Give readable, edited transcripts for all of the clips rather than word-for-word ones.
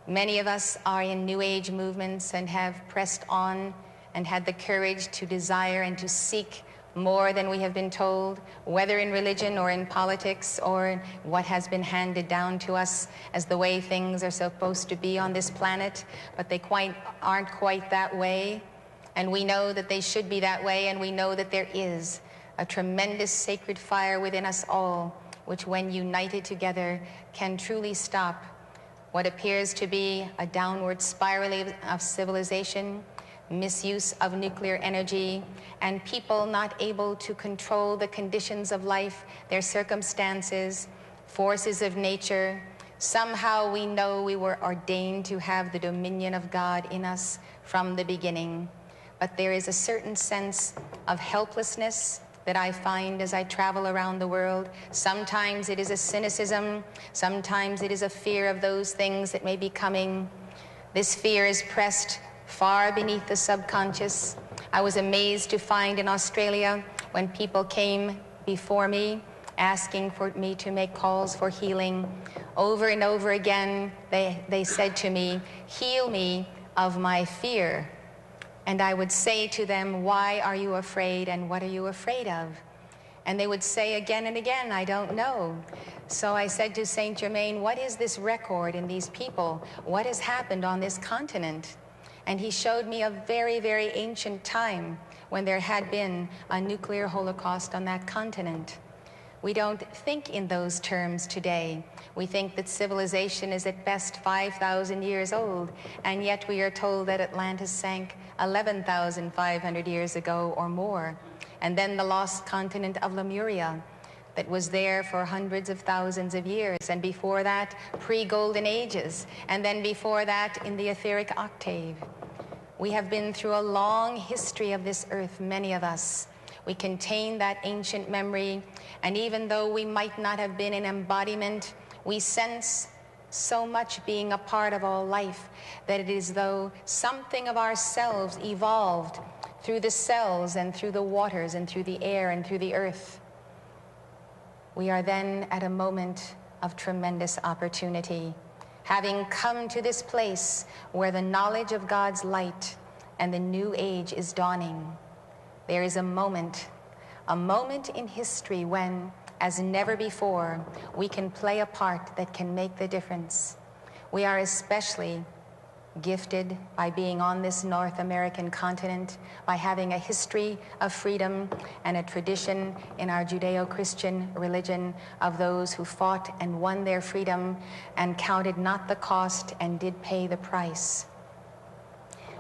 Many of us are in New Age movements and have pressed on and had the courage to desire and to seek more than we have been told, whether in religion or in politics or what has been handed down to us as the way things are supposed to be on this planet, but they aren't quite that way. And we know that they should be that way, and we know that there is a tremendous sacred fire within us all, which when united together can truly stop what appears to be a downward spiral of civilization, misuse of nuclear energy, and people not able to control the conditions of life, their circumstances, forces of nature. Somehow we know we were ordained to have the dominion of God in us from the beginning. But there is a certain sense of helplessness that I find as I travel around the world. Sometimes it is a cynicism, sometimes it is a fear of those things that may be coming. This fear is pressed far beneath the subconscious. I was amazed to find in Australia when people came before me asking for me to make calls for healing. Over and over again, they said to me, "Heal me of my fear." And I would say to them, "Why are you afraid, and what are you afraid of?" And they would say again and again, "I don't know." So I said to Saint Germain, "What is this record in these people? What has happened on this continent?" And he showed me a very, very ancient time when there had been a nuclear holocaust on that continent. We don't think in those terms today. We think that civilization is at best 5,000 years old, and yet we are told that Atlantis sank 11,500 years ago or more. And then the lost continent of Lemuria that was there for hundreds of thousands of years, and before that, pre-golden ages, and then before that, in the etheric octave. We have been through a long history of this earth, many of us. We contain that ancient memory, and even though we might not have been an embodiment, we sense so much being a part of all life that it is though something of ourselves evolved through the cells and through the waters and through the air and through the earth. We are then at a moment of tremendous opportunity, having come to this place where the knowledge of God's light and the new age is dawning. There is a moment in history when, as never before, we can play a part that can make the difference. We are especially gifted by being on this North American continent, by having a history of freedom and a tradition in our Judeo-Christian religion of those who fought and won their freedom and counted not the cost and did pay the price.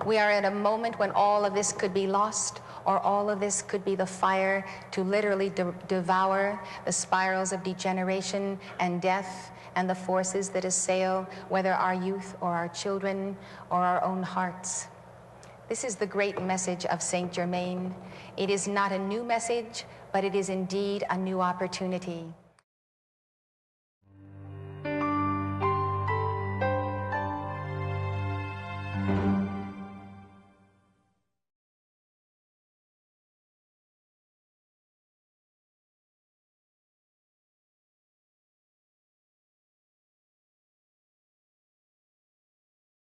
We are at a moment when all of this could be lost, or all of this could be the fire to literally devour the spirals of degeneration and death and the forces that assail whether our youth or our children or our own hearts. This is the great message of Saint Germain. It is not a new message, but it is indeed a new opportunity.